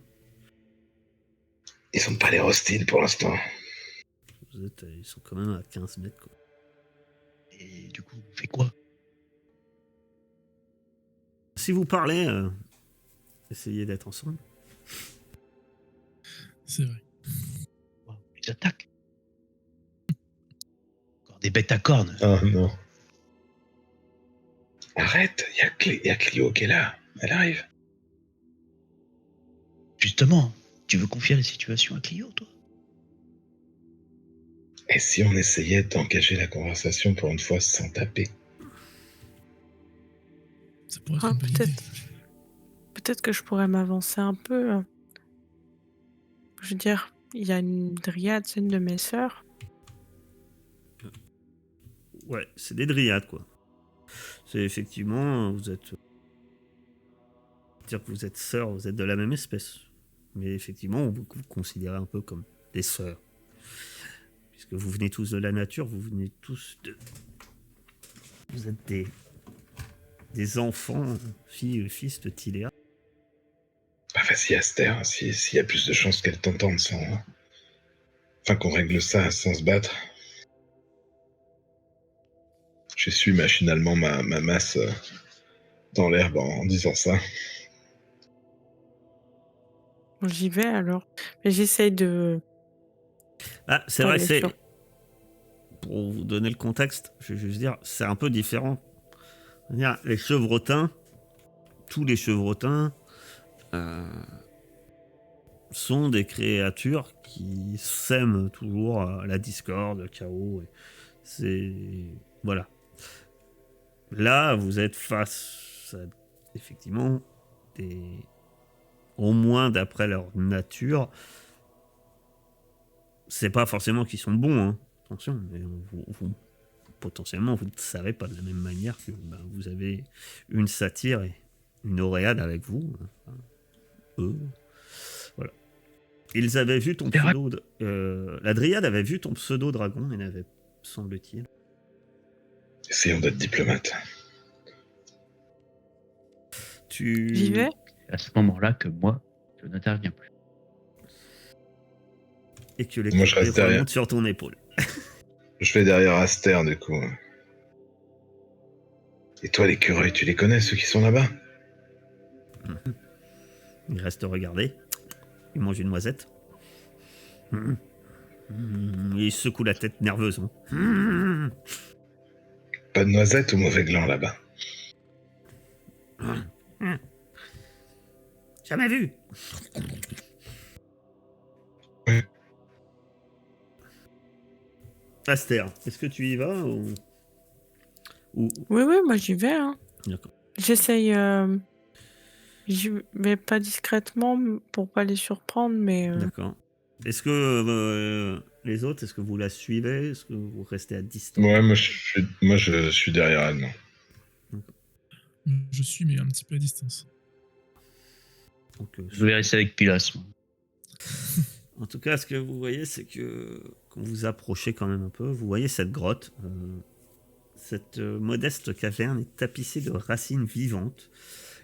Ils sont pas l'air hostiles pour l'instant. Ils sont quand même à 15 mètres, quoi. Et du coup, on fait quoi? Si vous parlez, essayez d'être ensemble. C'est vrai. On les attaque. Encore des bêtes à cornes. Ah non. Arrête, il y a Clio qui est là. Elle arrive. Justement, tu veux confier la situation à Clio, toi? Et si on essayait d'engager la conversation pour une fois sans taper? Ça pourrait être une bonne idée. Peut-être que je pourrais m'avancer un peu. Je veux dire, il y a une dryade, c'est une de mes sœurs. Ouais, c'est des dryades, quoi. C'est effectivement, vous êtes... dire que vous êtes sœurs, vous êtes de la même espèce. Mais effectivement, on vous considère un peu comme des sœurs. Puisque vous venez tous de la nature, vous venez tous de... Vous êtes des enfants, filles et fils de Tiléa. Bah vas-y, Aster, s'il y a plus de chances qu'elle t'entende sans... Enfin, qu'on règle ça sans se battre. J'essuie machinalement ma masse dans l'herbe en disant ça. Bon, j'y vais alors. Mais j'essaye de... Ah, c'est vrai, bien c'est... sûr. Pour vous donner le contexte, je vais juste dire, c'est un peu différent. C'est-à-dire, les chevrotins, tous les chevrotins, sont des créatures qui sèment toujours la discorde, le chaos. C'est... Voilà. Là, vous êtes face à, effectivement, au moins d'après leur nature, c'est pas forcément qu'ils sont bons, hein. Attention, mais potentiellement, vous ne savez pas de la même manière que vous avez une satyre et une oréade avec vous. Enfin, eux. Voilà. Ils avaient vu ton pseudo... la dryade avait vu ton pseudo-dragon et n'avait, semble-t-il... Essayons d'être diplomates. J'y vais. C'est à ce moment-là que moi, je n'interviens plus. Et que les Moi, je reste derrière. remontent sur ton épaule. Je vais derrière Aster, du coup. Et toi, l'écureuil, tu les connais, ceux qui sont là-bas? Il reste regarder. Il mange une noisette. Il secoue la tête nerveusement. Pas de noisettes ou mauvais gland là-bas? Jamais vu. Aster, est-ce que tu y vas ou... Oui, moi j'y vais. Hein. D'accord. J'essaye. J'y vais pas discrètement pour pas les surprendre, mais. D'accord. Est-ce que les autres, est-ce que vous la suivez? Est-ce que vous restez à distance? Ouais, moi je suis derrière elle, non. Je suis, mais un petit peu à distance. Donc, Je vais rester avec Pilas. moi. en tout cas, ce que vous voyez, c'est que quand vous approchez quand même un peu, vous voyez cette grotte. Cette modeste caverne est tapissée de racines vivantes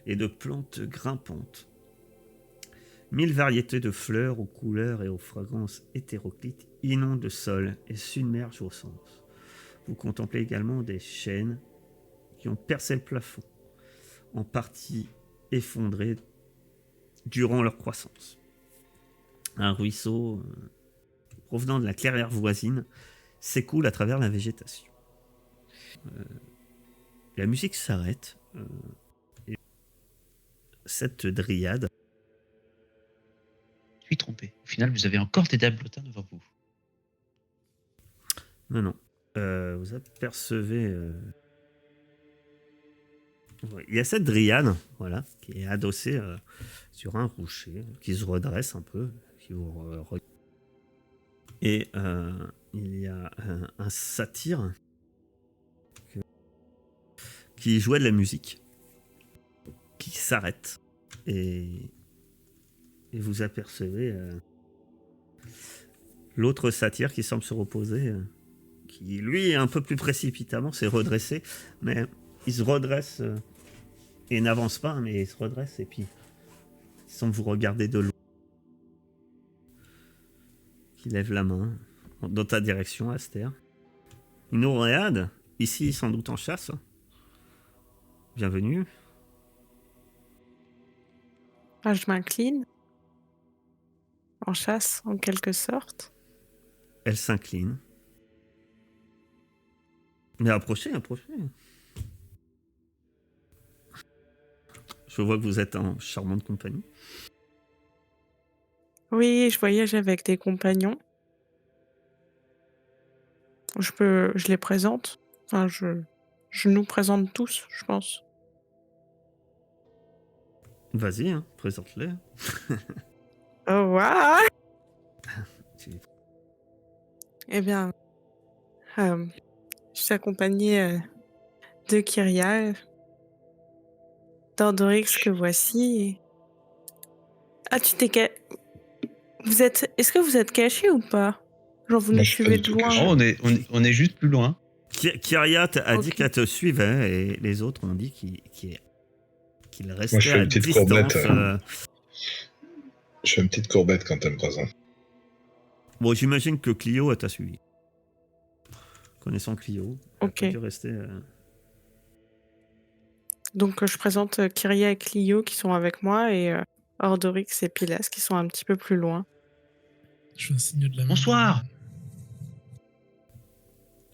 et de plantes grimpantes. 1000 variétés de fleurs aux couleurs et aux fragrances hétéroclites inondent le sol et submergent vos sens. Vous contemplez également des chênes qui ont percé le plafond, en partie effondrés durant leur croissance. Un ruisseau provenant de la clairière voisine s'écoule à travers la végétation. La musique s'arrête. Et cette dryade. Je suis trompé. Au final, vous avez encore des dablotins devant vous. Non. Vous apercevez. Ouais, il y a cette dryade, voilà, qui est adossée sur un rocher, qui se redresse un peu, qui vous et il y a un satyre qui jouait de la musique, qui s'arrête et vous apercevez l'autre satyre qui semble se reposer, qui lui un peu plus précipitamment s'est redressé, mais il se redresse et n'avance pas, mais il se redresse et puis il semble vous regarder de loin. Il lève la main dans ta direction, Aster. Une auréade, ici sans doute en chasse. Bienvenue. Je m'incline. En chasse, en quelque sorte. Elle s'incline. Mais approchez. Je vois que vous êtes en charmante compagnie. Oui, je voyage avec des compagnons. Je les présente. Enfin, je nous présente tous, je pense. Vas-y, présente-les. Oh, waouh! Tu- Eh bien, je suis accompagnée de Kyria, d'Ordorix que voici. Ah, tu t'es Est-ce que vous êtes caché ou pas? Genre, vous Moi, nous je suis pas suivez du de tout loin? caché. Oh, on est juste plus loin. Kyria a dit Ok. qu'elle te suivait et les autres ont dit qu'il Moi, restait je fais à une petite distance. courbette. Je fais une petite courbette quand elle me présente. Bon, j'imagine que Clio t'a suivi. Connaissant Clio, elle a Ok. pas dû rester. Donc, je présente Kyria et Clio qui sont avec moi et Ordorix et Pilas qui sont un petit peu plus loin. Je fais un signe de la main. Bonsoir.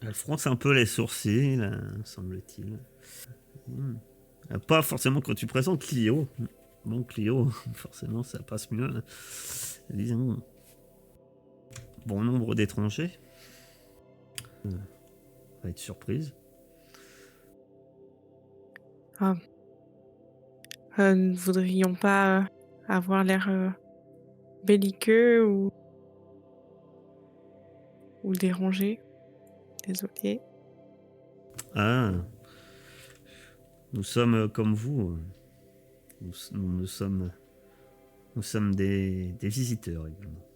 Elle fronce un peu les sourcils, semble-t-il. Pas forcément quand tu présentes Clio. Bon, Clio, forcément, ça passe mieux. Disons, bon nombre d'étrangers. Va être surprise. Ne voudrions pas avoir l'air belliqueux ou dérangé. Désolée. Ah, nous sommes comme vous. Nous sommes des visiteurs également.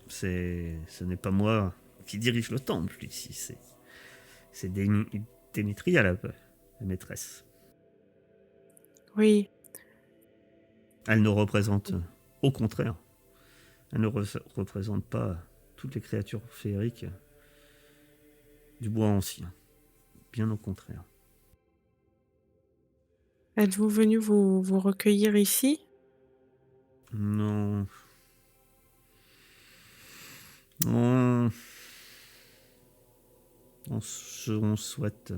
Ce n'est pas moi qui dirige le temple ici, c'est Démétria, la maîtresse. Oui, Elle ne représente, au contraire, elle ne représente pas toutes les créatures féeriques du bois ancien. Bien au contraire. Êtes-vous venu vous recueillir ici? Non, on, on souhaite,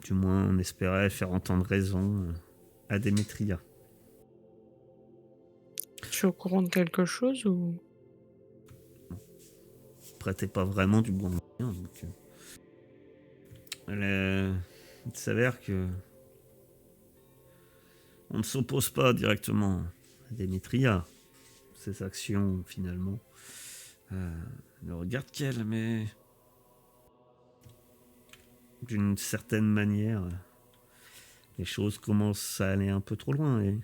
du moins on espérait faire entendre raison à Démétria. Je suis au courant de quelque chose ou... Prêtait pas vraiment du bon moyen, donc il s'avère que on ne s'oppose pas directement à Démétria. Ses actions, finalement, ne regardent qu'elle, mais d'une certaine manière, les choses commencent à aller un peu trop loin et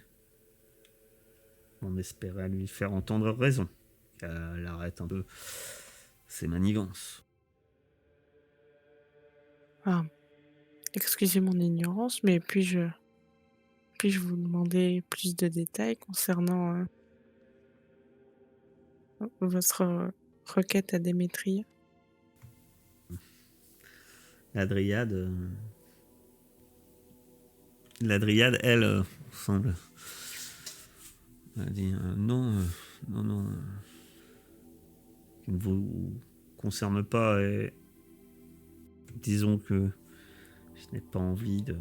on espérait lui faire entendre raison, qu'elle arrête un peu ses manigances. Ah, excusez mon ignorance, mais puis-je vous demander plus de détails concernant votre requête à Démétria? La dryade, elle, semble... Elle a dit non, non, qui ne vous concerne pas et disons que je n'ai pas envie de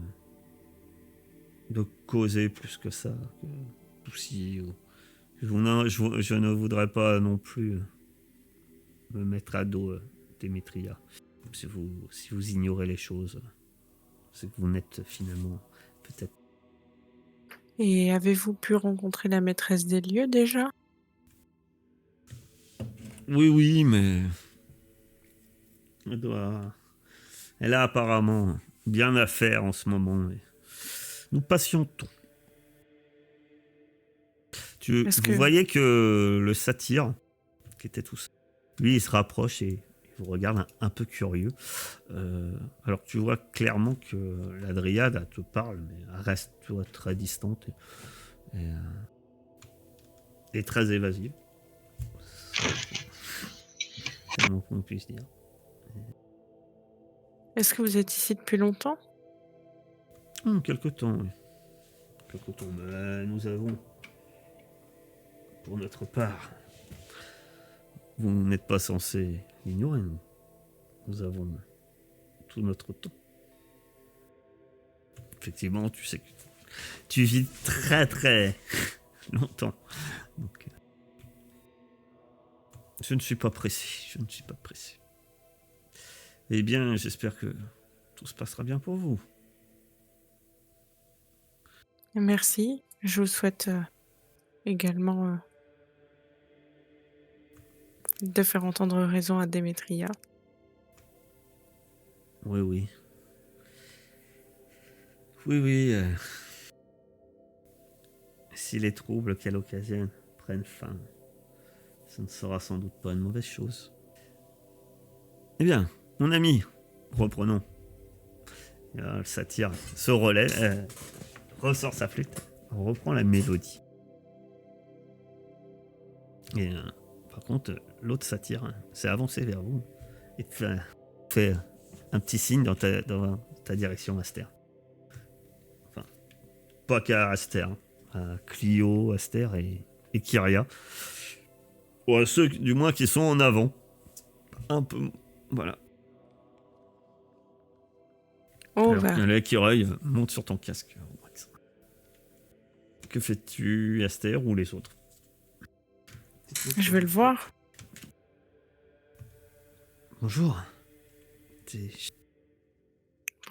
causer plus que ça, que souci. Je ne voudrais pas non plus me mettre à dos Démétria. Si vous ignorez les choses, c'est que vous n'êtes finalement peut-être... Et avez-vous pu rencontrer la maîtresse des lieux déjà? Oui, mais elle a apparemment bien à faire en ce moment. Et nous patientons. Est-ce Vous que... voyez que le satyre, qui était tout seul, lui, il se rapproche et il vous regarde un peu curieux. Alors que tu vois clairement que la dryade, elle te parle, mais elle reste très distante et très évasive. C'est le moins qu'on puisse dire. Est-ce que vous êtes ici depuis longtemps? Quelque temps, oui. Quelque temps. Mais nous avons, pour notre part, vous n'êtes pas censé l'ignorer, nous. Nous avons tout notre temps. Effectivement, tu sais que tu vis très longtemps. Donc, je ne suis pas pressé. Eh bien, j'espère que tout se passera bien pour vous. Merci. Je vous souhaite également de faire entendre raison à Démétria. Oui. Oui. Si les troubles qu'elle occasionne prennent fin, ce ne sera sans doute pas une mauvaise chose. Eh bien, mon ami, reprenons. Le satyre se relève, ressort sa flûte, on reprend la mélodie. Et par contre, l'autre satyre s'est avancé vers vous et te fait un petit signe dans ta direction, Aster. Enfin, pas qu'à Aster, à Clio, Aster et Kyria. Ou à ceux, du moins, qui sont en avant. Un peu, voilà. Oh, Alors, bah, l'écureuil monte sur ton casque, Max. Que fais-tu, Aster, ou les autres? je vais le voir. Bonjour.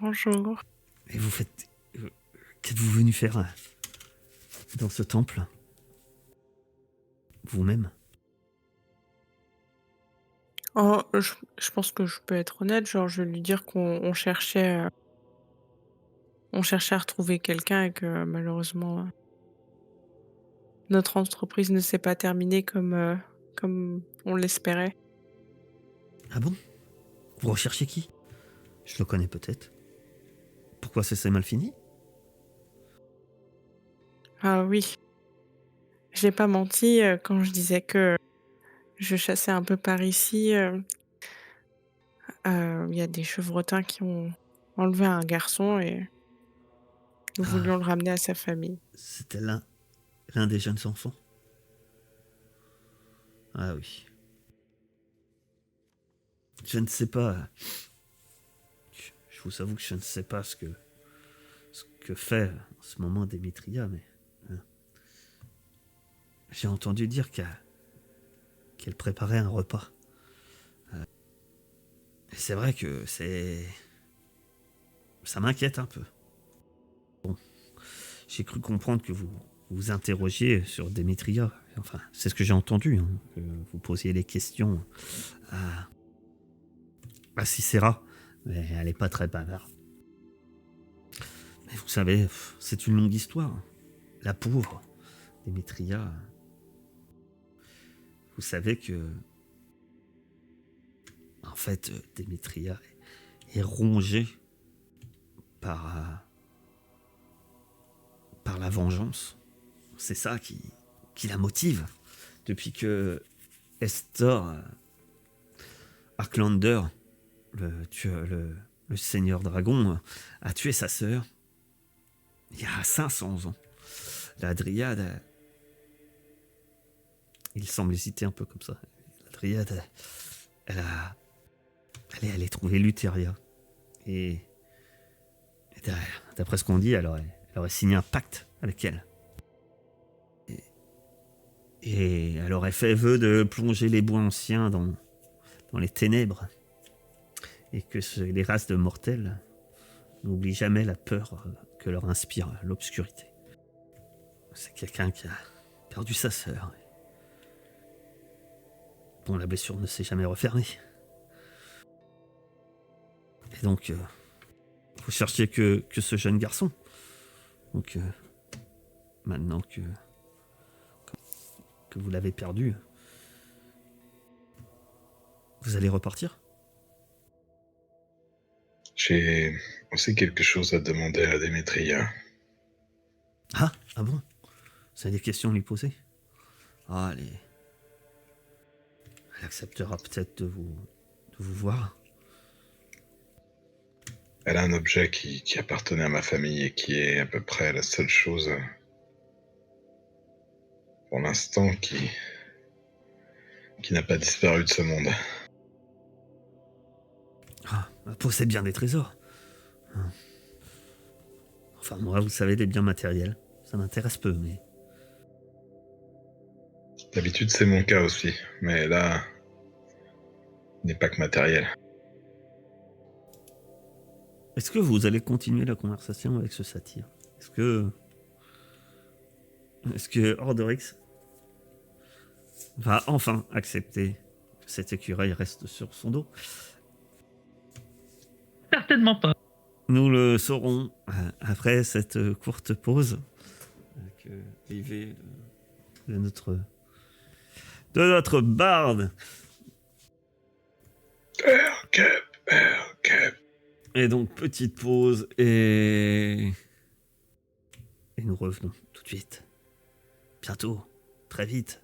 Bonjour. Et vous faites... Qu'êtes-vous venu faire dans ce temple? Vous-même? Oh, je pense que je peux être honnête, genre je vais lui dire qu'on cherchait à retrouver quelqu'un et que malheureusement notre entreprise ne s'est pas terminée comme on l'espérait. Ah bon? Vous recherchez qui? Je le connais peut-être. Pourquoi ça s'est mal fini? Ah oui, j'ai pas menti quand je disais que je chassais un peu par ici. Il y a des chevrotins qui ont enlevé un garçon et Nous Ah. voulions le ramener à sa famille. C'était l'un des jeunes enfants. Ah oui. Je ne sais pas. Je vous avoue que je ne sais pas ce que fait en ce moment Démétria, mais j'ai entendu dire qu'elle préparait un repas. Et c'est vrai que ça m'inquiète un peu. Bon, j'ai cru comprendre que vous vous interrogiez sur Démétria. Enfin, c'est ce que j'ai entendu, hein, que vous posiez les questions à Cicéra, mais elle n'est pas très bavarde. Mais vous savez, c'est une longue histoire. La pauvre Démétria. Vous savez que, en fait, Démétria est rongée par la vengeance. C'est ça qui la motive. Depuis que Estor Arklander, le seigneur dragon, a tué sa sœur il y a 500 ans. La Dryade, il semble hésiter un peu comme ça. La Dryade, elle est trouvée Lutheria. Et d'après ce qu'on dit, elle aurait signé un pacte avec elle. Et elle aurait fait vœu de plonger les bois anciens dans les ténèbres. Et que les races de mortels n'oublient jamais la peur que leur inspire l'obscurité. C'est quelqu'un qui a perdu sa sœur. Bon, la blessure ne s'est jamais refermée. Et donc, vous cherchiez que ce jeune garçon. Donc, maintenant que vous l'avez perdu, vous allez repartir? J'ai aussi quelque chose à demander à Démétria. Ah bon? Vous avez des questions à lui poser? Ah, elle acceptera peut-être de vous voir. Elle a un objet qui appartenait à ma famille et qui est à peu près la seule chose, pour l'instant, qui n'a pas disparu de ce monde. Ah, elle possède bien des trésors. Enfin, moi, vous savez, les biens matériels, ça m'intéresse peu, mais... D'habitude, c'est mon cas aussi, mais là, n'est pas que matériel. Est-ce que vous allez continuer la conversation avec ce satyre? Est-ce que Ordorix va enfin accepter que cet écureuil reste sur son dos? Certainement pas. Nous le saurons après cette courte pause avec l'arrivée de notre barde. Et donc, petite pause et nous revenons tout de suite. Bientôt, très vite.